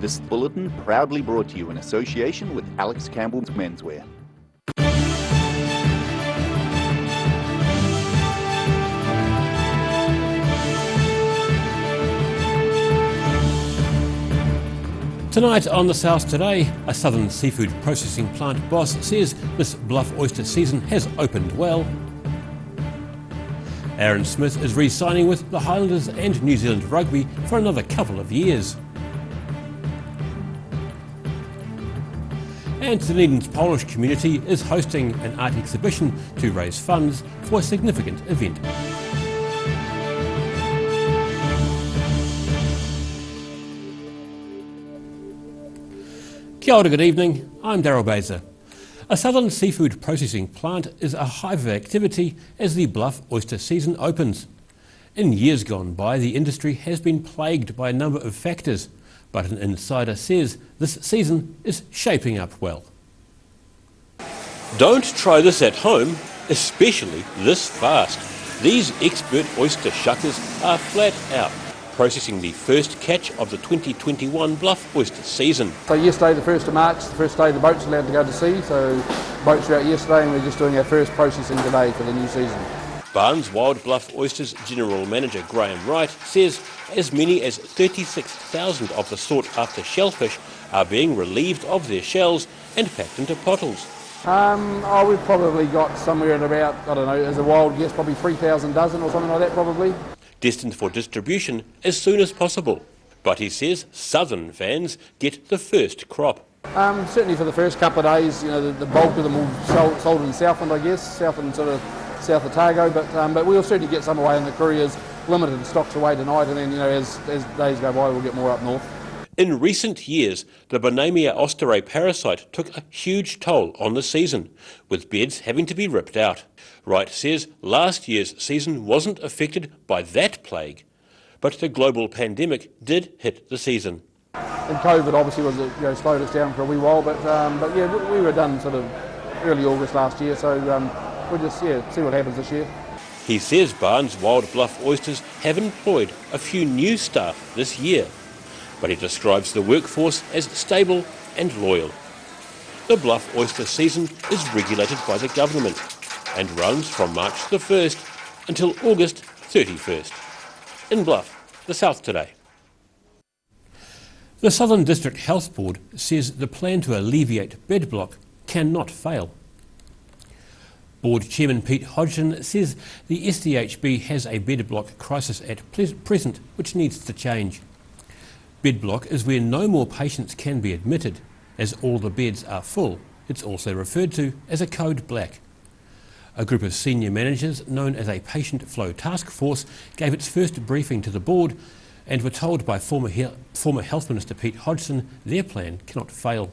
This bulletin proudly brought to you in association with Alex Campbell's Menswear. Tonight on The South Today, a southern seafood processing plant boss says this bluff oyster season has opened well. Aaron Smith is re-signing with the Highlanders and New Zealand Rugby for another couple of years. And Dunedin's Polish community is hosting an art exhibition to raise funds for a significant event. Kia ora, good evening, I'm Daryl Baser. A southern seafood processing plant is a hive of activity as the bluff oyster season opens. In years gone by, the industry has been plagued by a number of factors, but an insider says this season is shaping up well. Don't try this at home, especially this fast. These expert oyster shuckers are flat out, processing the first catch of the 2021 bluff oyster season. So yesterday, the 1st of March, the first day the boats are allowed to go to sea, so boats were out yesterday and we're just doing our first processing today for the new season. Barnes Wild Bluff Oysters General Manager Graham Wright says as many as 36,000 of the sought-after shellfish are being relieved of their shells and packed into bottles. We've probably got somewhere at about, I don't know, as a wild guess, probably 3,000 dozen or something like that probably. Destined for distribution as soon as possible. But he says southern fans get the first crop. Certainly for the first couple of days, you know, the bulk of them will sold in Southland, I guess, Southland sort of south of Otago, but we'll certainly get some away in the couriers, limited stocks away tonight, and then, you know, as days go by, we'll get more up north. In recent years, the Bonamia osterae parasite took a huge toll on the season, with beds having to be ripped out. Wright says last year's season wasn't affected by that plague, but the global pandemic did hit the season. And COVID obviously was, slowed us down for a wee while, but yeah, we were done sort of early August last year, so we'll just see what happens this year. He says Barnes Wild Bluff Oysters have employed a few new staff this year, but he describes the workforce as stable and loyal. The Bluff oyster season is regulated by the government and runs from March the 1st until August 31st. In Bluff, The South Today. The Southern District Health Board says the plan to alleviate bed block cannot fail. Board Chairman Pete Hodgson says the SDHB has a bed block crisis at present which needs to change. Bed block is where no more patients can be admitted, as all the beds are full. It's also referred to as a code black. A group of senior managers known as a Patient Flow Task Force gave its first briefing to the board and were told by former Health Minister Pete Hodgson their plan cannot fail.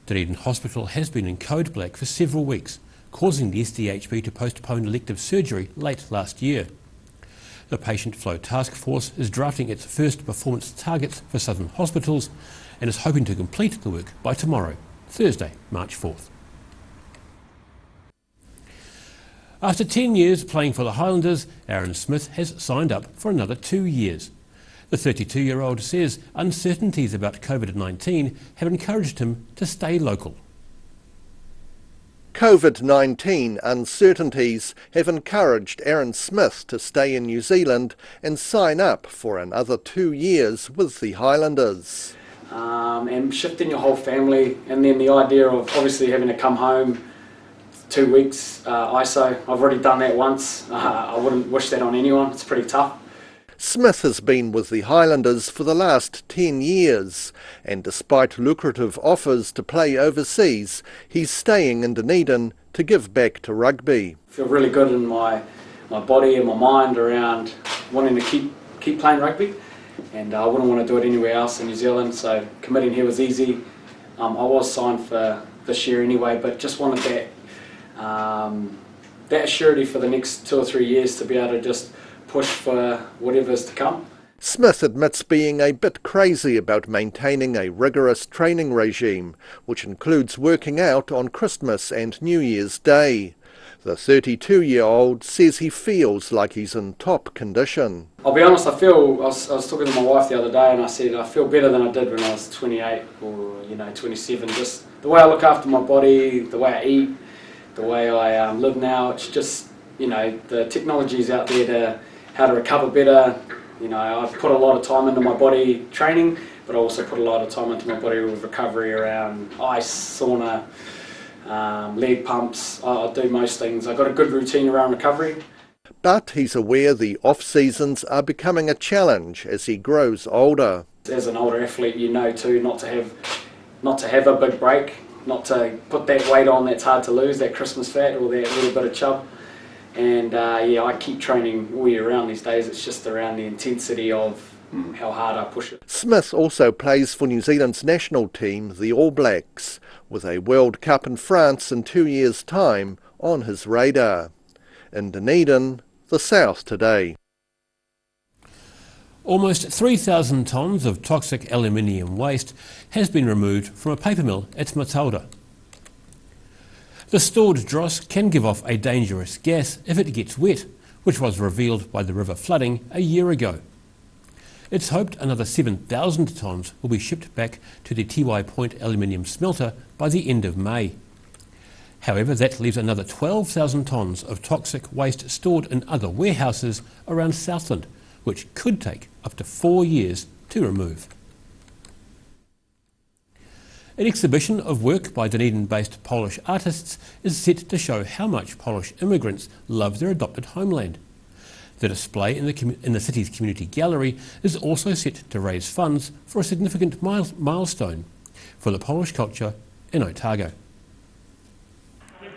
Dunedin Hospital has been in code black for several weeks, causing the SDHB to postpone elective surgery late last year. The Patient Flow Task Force is drafting its first performance targets for southern hospitals and is hoping to complete the work by tomorrow, Thursday, March 4th. After 10 years playing for the Highlanders, Aaron Smith has signed up for another 2 years. The 32-year-old says uncertainties about COVID-19 have encouraged him to stay local. COVID-19 uncertainties have encouraged Aaron Smith to stay in New Zealand and sign up for another 2 years with the Highlanders. And shifting your whole family, and then the idea of obviously having to come home 2 weeks ISO. I've already done that once. I wouldn't wish that on anyone. It's pretty tough. Smith has been with the Highlanders for the last 10 years, and despite lucrative offers to play overseas, he's staying in Dunedin to give back to rugby. I feel really good in my body and my mind around wanting to keep playing rugby, and I wouldn't want to do it anywhere else in New Zealand, so committing here was easy. I was signed for this year anyway, but just wanted that surety for the next 2 or 3 years to be able to just push for whatever's to come. Smith admits being a bit crazy about maintaining a rigorous training regime, which includes working out on Christmas and New Year's Day. The 32-year-old says he feels like he's in top condition. I'll be honest, I was talking to my wife the other day and I said I feel better than I did when I was 28 or 27. Just the way I look after my body, the way I eat, the way I live now, it's just, the technology's out there to how to recover better. I put a lot of time into my body training, but I also put a lot of time into my body with recovery around ice, sauna, leg pumps. I do most things. I've got a good routine around recovery. But he's aware the off-seasons are becoming a challenge as he grows older. As an older athlete, too, not to have a big break, not to put that weight on that's hard to lose, that Christmas fat or that little bit of chub. And I keep training all year round these days. It's just around the intensity of how hard I push it. Smith also plays for New Zealand's national team, the All Blacks, with a World Cup in France in 2 years' time on his radar. In Dunedin, the South Today. Almost 3,000 tonnes of toxic aluminium waste has been removed from a paper mill at Matilda. The stored dross can give off a dangerous gas if it gets wet, which was revealed by the river flooding a year ago. It's hoped another 7,000 tonnes will be shipped back to the Tiwai Point aluminium smelter by the end of May. However, that leaves another 12,000 tonnes of toxic waste stored in other warehouses around Southland, which could take up to 4 years to remove. An exhibition of work by Dunedin-based Polish artists is set to show how much Polish immigrants love their adopted homeland. The display in the city's community gallery is also set to raise funds for a significant milestone for the Polish culture in Otago.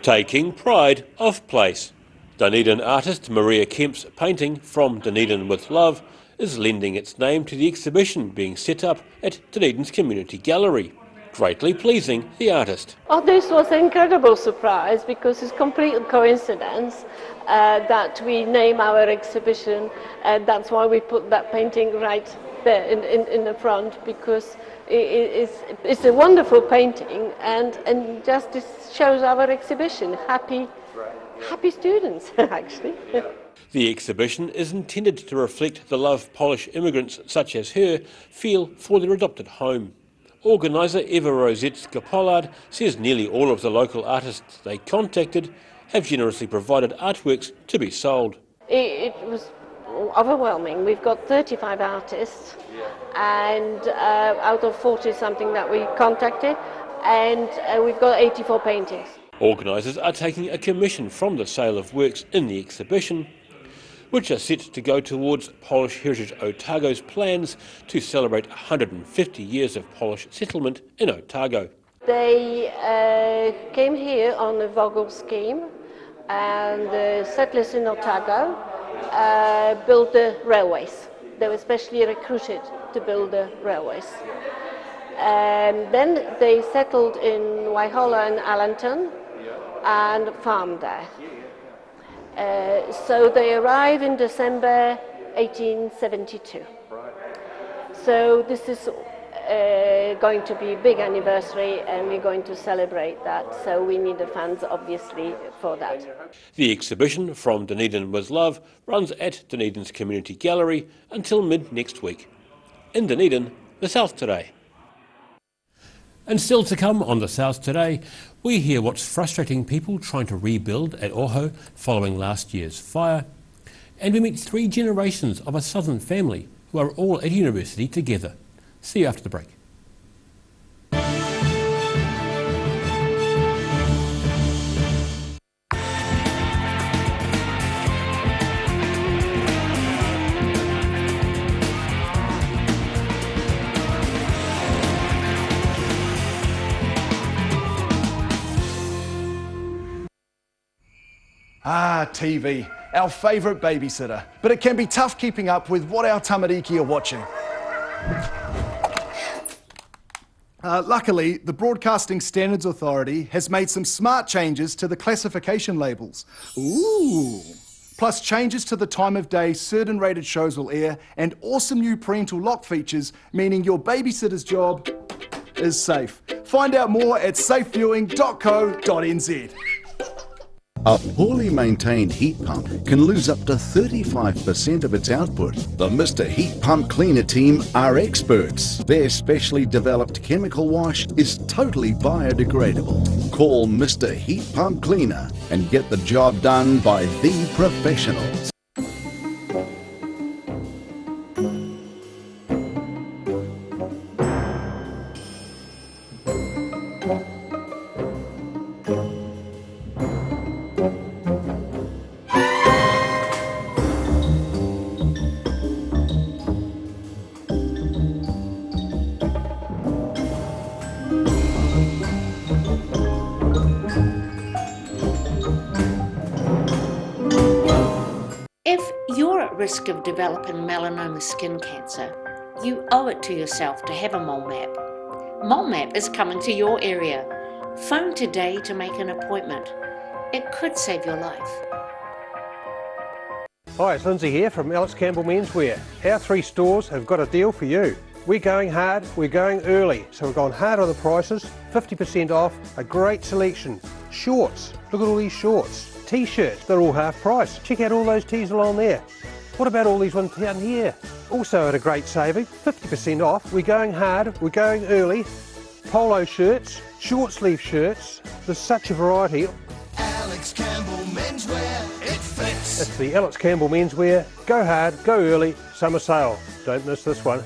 Taking pride of place. Dunedin artist Maria Kemp's painting From Dunedin with Love is lending its name to the exhibition being set up at Dunedin's community gallery, greatly pleasing the artist. Oh, this was an incredible surprise because it's complete coincidence that we name our exhibition, and that's why we put that painting right there in the front, because it's a wonderful painting and just this shows our exhibition. Happy students, actually. The exhibition is intended to reflect the love Polish immigrants such as her feel for their adopted home. Organiser Eva Rosecka-Pollard says nearly all of the local artists they contacted have generously provided artworks to be sold. It was overwhelming. We've got 35 artists, and out of 40 something that we contacted, and we've got 84 paintings. Organisers are taking a commission from the sale of works in the exhibition, which are set to go towards Polish Heritage Otago's plans to celebrate 150 years of Polish settlement in Otago. They came here on a Vogel scheme, and the settlers in Otago built the railways. They were specially recruited to build the railways. Then they settled in Waihola and Allenton and farmed there. So they arrived in December 1872. So this is going to be a big anniversary, and we're going to celebrate that. So we need the funds, obviously, for that. The exhibition From Dunedin with Love runs at Dunedin's Community Gallery until mid next week. In Dunedin, the South Today. And still to come on the South Today, we hear what's frustrating people trying to rebuild at Oho following last year's fire, and we meet 3 generations of a southern family who are all at university together. See you after the break. Ah, TV, our favourite babysitter. But it can be tough keeping up with what our tamariki are watching. Luckily, the Broadcasting Standards Authority has made some smart changes to the classification labels. Ooh! Plus changes to the time of day certain rated shows will air, and awesome new parental lock features, meaning your babysitter's job is safe. Find out more at safeviewing.co.nz. A poorly maintained heat pump can lose up to 35% of its output. The Mr. Heat Pump Cleaner team are experts. Their specially developed chemical wash is totally biodegradable. Call Mr. Heat Pump Cleaner and get the job done by the professionals. If you're at risk of developing melanoma skin cancer, you owe it to yourself to have a mole map. Mole map is coming to your area. Phone today to make an appointment. It could save your life. Hi, it's Lindsay here from Alex Campbell Menswear. Our 3 stores have got a deal for you. We're going hard, we're going early, so we're going hard on the prices, 50% off, a great selection. Shorts, look at all these shorts. T-shirts, they're all half price. Check out all those tees along there. What about all these ones down here? Also at a great saving, 50% off. We're going hard, we're going early. Polo shirts, short sleeve shirts, there's such a variety. Alex Campbell Menswear, it fits. It's the Alex Campbell Menswear, go hard, go early, summer sale. Don't miss this one.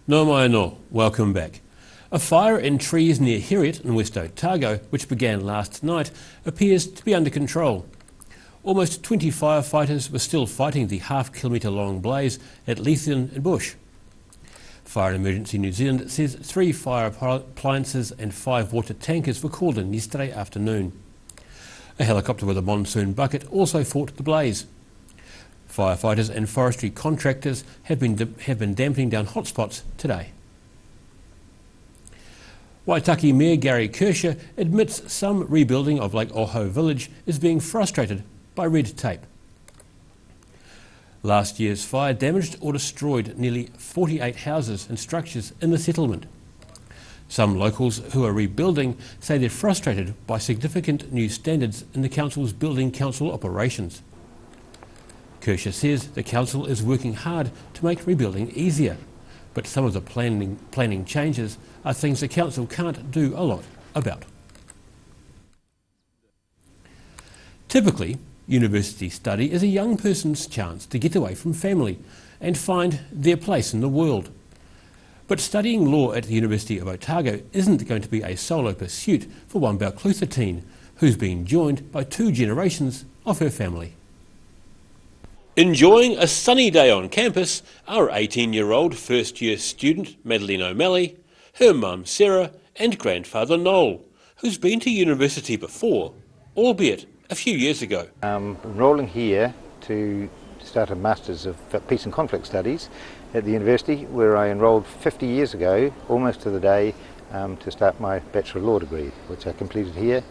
No mai no, welcome back. A fire in trees near Heriot in West Otago, which began last night, appears to be under control. Almost 20 firefighters were still fighting the half-kilometre long blaze at Leithen and Bush. Fire and Emergency New Zealand says 3 fire appliances and 5 water tankers were called in yesterday afternoon. A helicopter with a monsoon bucket also fought the blaze. Firefighters and forestry contractors have been dampening down hotspots today. Waitaki Mayor Gary Kershaw admits some rebuilding of Lake Oho village is being frustrated by red tape. Last year's fire damaged or destroyed nearly 48 houses and structures in the settlement. Some locals who are rebuilding say they're frustrated by significant new standards in the council's building council operations. Kershaw says the council is working hard to make rebuilding easier, but some of the planning changes are things the council can't do a lot about. Typically, university study is a young person's chance to get away from family and find their place in the world. But studying law at the University of Otago isn't going to be a solo pursuit for one Balclutha teen who's been joined by 2 generations of her family. Enjoying a sunny day on campus are 18-year-old first-year student Madeleine O'Malley, her mum Sarah and grandfather Noel, who's been to university before, albeit a few years ago. Enrolling here to start a Masters of Peace and Conflict Studies at the university, where I enrolled 50 years ago, almost to the day, to start my Bachelor of Law degree, which I completed here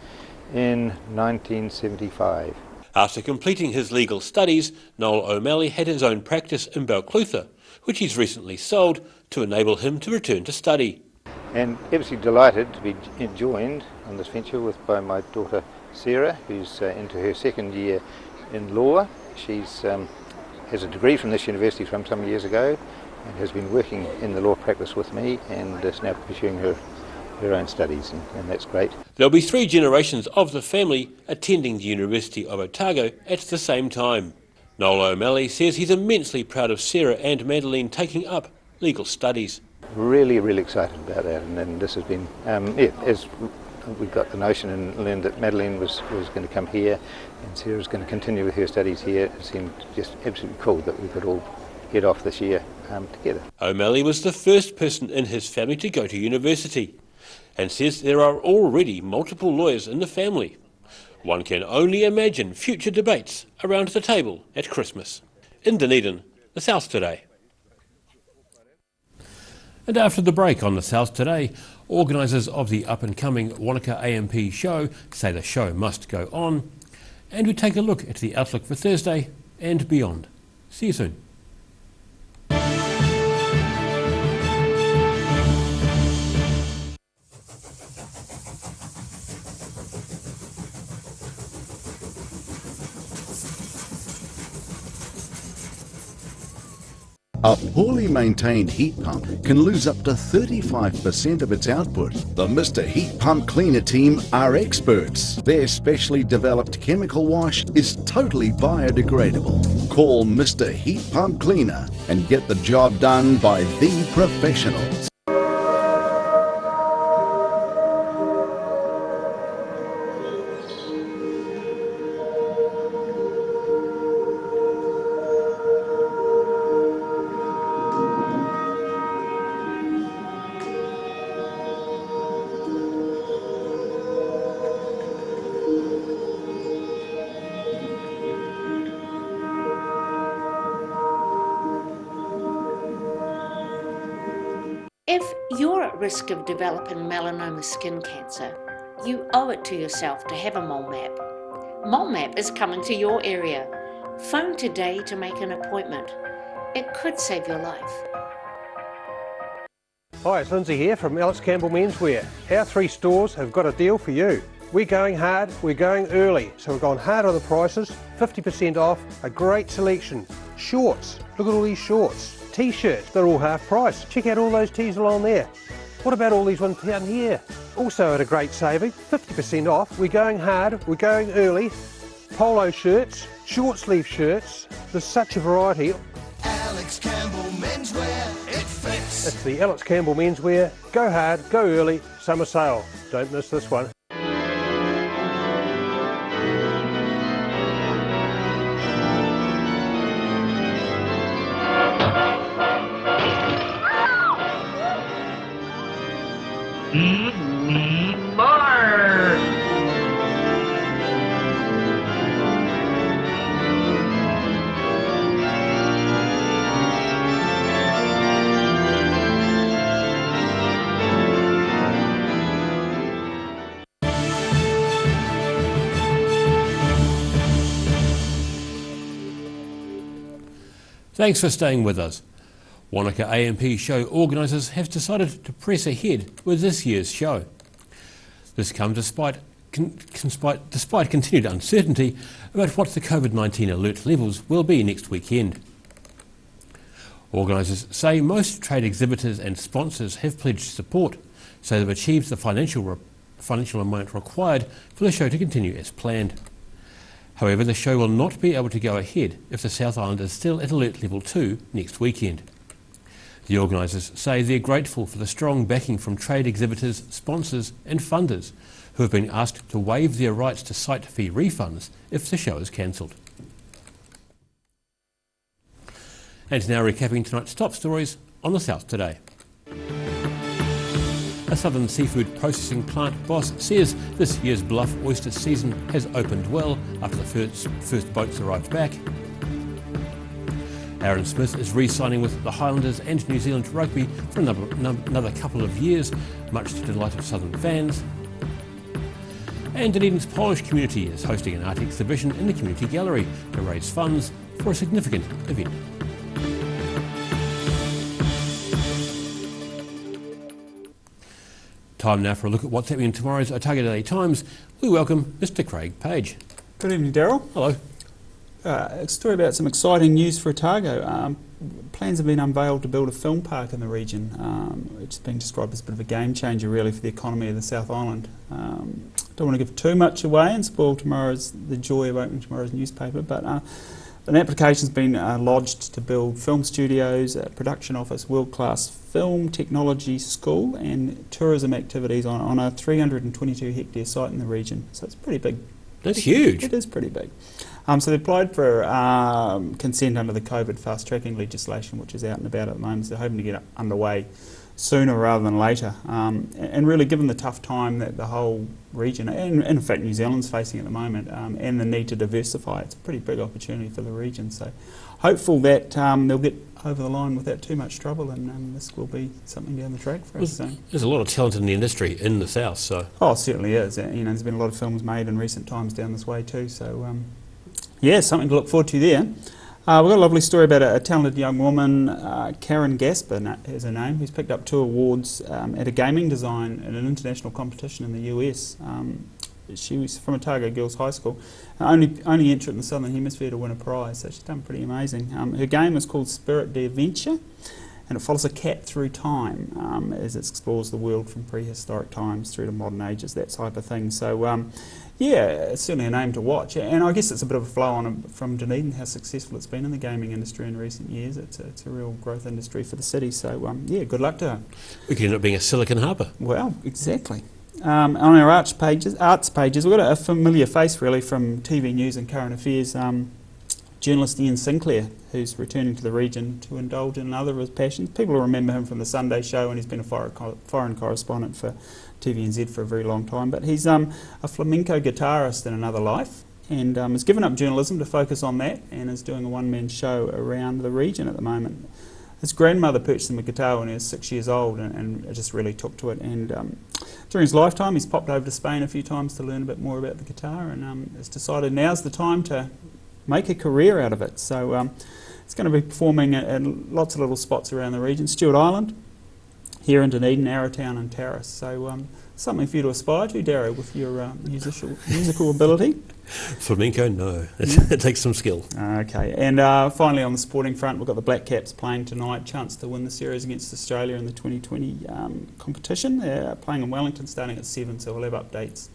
in 1975. After completing his legal studies, Noel O'Malley had his own practice in Balclutha, which he's recently sold to enable him to return to study. And absolutely delighted to be joined on this venture by my daughter Sarah, who's into her 2nd year in law. She's has a degree from this university from some years ago and has been working in the law practice with me and is now pursuing her own studies, and that's great. There'll be 3 generations of the family attending the University of Otago at the same time. Noel O'Malley says he's immensely proud of Sarah and Madeleine taking up legal studies. Really, really excited about that, and this has been, as we got the notion and learned that Madeleine was going to come here and Sarah's going to continue with her studies here, it seemed just absolutely cool that we could all head off this year together. O'Malley was the first person in his family to go to university and says there are already multiple lawyers in the family. One can only imagine future debates around the table at Christmas. In Dunedin, the South Today. And after the break on the South Today, organisers of the up-and-coming Wanaka AMP show say the show must go on, and we take a look at the outlook for Thursday and beyond. See you soon. A poorly maintained heat pump can lose up to 35% of its output. The Mr. Heat Pump Cleaner team are experts. Their specially developed chemical wash is totally biodegradable. Call Mr. Heat Pump Cleaner and get the job done by the professionals. If you're at risk of developing melanoma skin cancer, you owe it to yourself to have a mole map. Mole map is coming to your area. Phone today to make an appointment. It could save your life. Hi, it's Lindsay here from Alex Campbell Menswear. Our 3 stores have got a deal for you. We're going hard, we're going early, so we've gone hard on the prices, 50% off, a great selection. Shorts, look at all these shorts. T-shirts, they're all half price. Check out all those tees along there. What about all these ones down here? Also at a great saving, 50% off. We're going hard, we're going early. Polo shirts, short sleeve shirts, there's such a variety. Alex Campbell Menswear, it fits. It's the Alex Campbell Menswear. Go hard, go early, summer sale. Don't miss this one. Thanks for staying with us. Wanaka AMP show organisers have decided to press ahead with this year's show. This comes despite continued uncertainty about what the COVID-19 alert levels will be next weekend. Organisers say most trade exhibitors and sponsors have pledged support, so they've achieved the financial amount required for the show to continue as planned. However, the show will not be able to go ahead if the South Island is still at alert level 2 next weekend. The organisers say they're grateful for the strong backing from trade exhibitors, sponsors and funders who have been asked to waive their rights to site fee refunds if the show is cancelled. And now recapping tonight's top stories on the South Today. A southern seafood processing plant boss says this year's bluff oyster season has opened well after the first boats arrived back. Aaron Smith is re-signing with the Highlanders and New Zealand Rugby for another couple of years, much to the delight of southern fans. And Dunedin's Polish community is hosting an art exhibition in the community gallery to raise funds for a significant event. Time now for a look at what's happening in tomorrow's Otago Daily Times. We welcome Mr. Craig Page. Good evening, Daryl. Hello. A story about some exciting news for Otago. Plans have been unveiled to build a film park in the region, which has been described as a bit of a game changer really for the economy of the South Island. Don't want to give too much away and spoil the joy of opening tomorrow's newspaper, but an application's been lodged to build film studios, a production office, world-class film technology school and tourism activities on a 322 hectare site in the region. So it's a pretty big That's huge. It is pretty big. So they applied for consent under the COVID fast-tracking legislation, which is out and about at the moment. So they're hoping to get underway sooner rather than later. And really, given the tough time that the whole region, and in fact New Zealand's facing at the moment, and the need to diversify, it's a pretty big opportunity for the region. So hopeful that they'll get over the line without too much trouble, and this will be something down the track for us. So. There's a lot of talent in the industry in the south. So. Oh, it certainly is. You know, there's been a lot of films made in recent times down this way too. So yeah, something to look forward to there. We've got a lovely story about a talented young woman, Karen Gasper is her name, who's picked up 2 awards at a gaming design at an international competition in the US. She was from Otago Girls High School, only entrant in the Southern Hemisphere to win a prize, so she's done pretty amazing. Her game is called Spirit d'Adventure, and it follows a cat through time as it explores the world from prehistoric times through to modern ages, that type of thing. So yeah, it's certainly a name to watch, and I guess it's a bit of a flow on from Dunedin, how successful it's been in the gaming industry in recent years. It's a real growth industry for the city, so yeah, good luck to her. We could end up being a Silicon Harbour. Well, exactly. On our arts pages, we've got a familiar face really from TV news and current affairs. Journalist Ian Sinclair, who's returning to the region to indulge in another of his passions. People will remember him from the Sunday Show, and he's been a foreign correspondent for TVNZ for a very long time. But he's a flamenco guitarist in another life, and has given up journalism to focus on that, and is doing a one-man show around the region at the moment. His grandmother purchased him a guitar when he was 6 years old, and just really took to it. And during his lifetime, he's popped over to Spain a few times to learn a bit more about the guitar, and has decided now's the time to make a career out of it. So it's going to be performing at lots of little spots around the region. Stewart Island, here in Dunedin, Arrowtown and Terrace. So something for you to aspire to, Darrow, with your musical ability. Flamenco, no. It takes some skill. Okay, and finally on the sporting front, we've got the Black Caps playing tonight. Chance to win the series against Australia in the 2020 competition. They're playing in Wellington starting at 7, so we'll have updates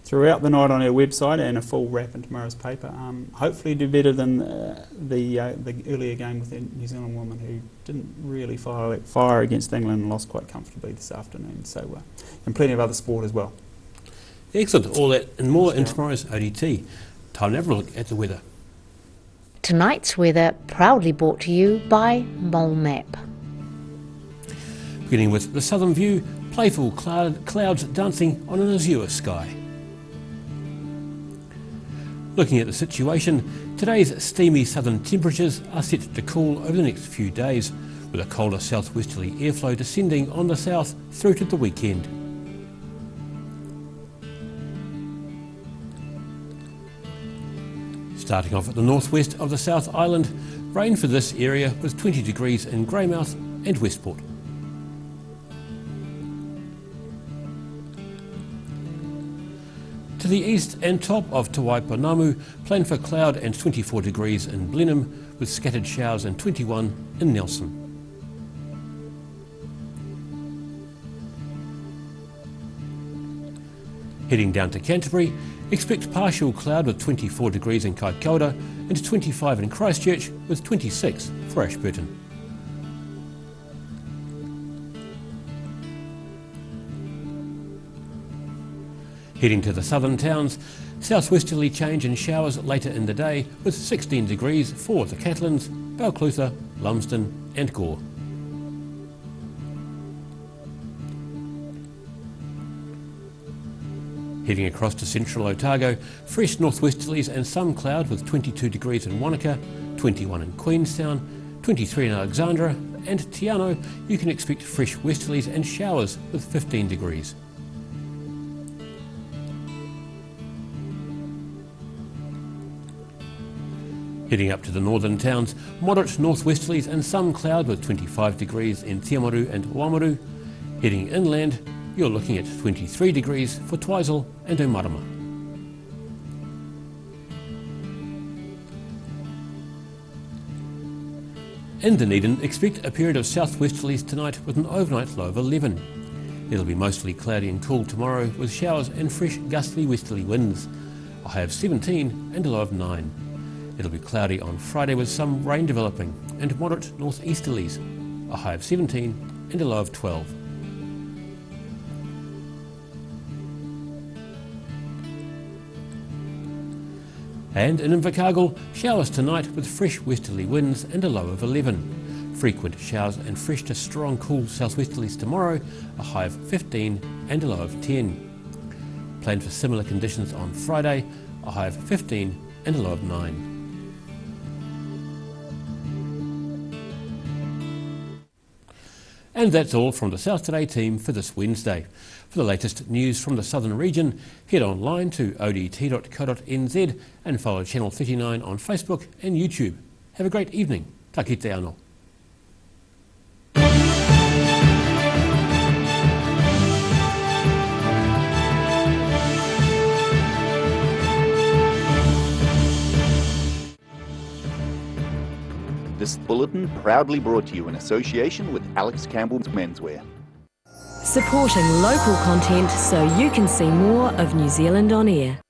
throughout the night on our website and a full wrap in tomorrow's paper. Hopefully do better than the earlier game with the New Zealand woman, who didn't really fire against England and lost quite comfortably this afternoon. So, and plenty of other sport as well. Excellent. All that and more in tomorrow's ODT. Time to have a look at the weather. Tonight's weather proudly brought to you by Mole Map. Beginning with the southern view, playful clouds dancing on an azure sky. Looking at the situation, today's steamy southern temperatures are set to cool over the next few days, with a colder southwesterly airflow descending on the south through to the weekend. Starting off at the northwest of the South Island, rain for this area was 20 degrees in Greymouth and Westport. To the east and top of Te Waipounamu, plan for cloud and 24 degrees in Blenheim, with scattered showers and 21 in Nelson. Heading down to Canterbury, expect partial cloud with 24 degrees in Kaikoura and 25 in Christchurch with 26 for Ashburton. Heading to the southern towns, southwesterly change and showers later in the day with 16 degrees for the Catlins, Balclutha, Lumsden and Gore. Heading across to central Otago, fresh northwesterlies and some cloud with 22 degrees in Wanaka, 21 in Queenstown, 23 in Alexandra, and Tiano you can expect fresh westerlies and showers with 15 degrees. Heading up to the northern towns, moderate northwesterlies and some cloud with 25 degrees in Tiamaru and Oamaru. Heading inland, you're looking at 23 degrees for Twizel and Omarama. In Dunedin, expect a period of southwesterlies tonight with an overnight low of 11. It'll be mostly cloudy and cool tomorrow with showers and fresh gustly westerly winds. A high of 17 and a low of 9. It'll be cloudy on Friday with some rain developing and moderate northeasterlies, a high of 17 and a low of 12. And in Invercargill, showers tonight with fresh westerly winds and a low of 11. Frequent showers and fresh to strong cool southwesterlies tomorrow, a high of 15 and a low of 10. Planned for similar conditions on Friday, a high of 15 and a low of 9. And that's all from the South Today team for this Wednesday. For the latest news from the southern region, head online to odt.co.nz and follow Channel 39 on Facebook and YouTube. Have a great evening. Ta kite anō. This bulletin proudly brought to you in association with Alex Campbell's Menswear. Supporting local content so you can see more of New Zealand on air.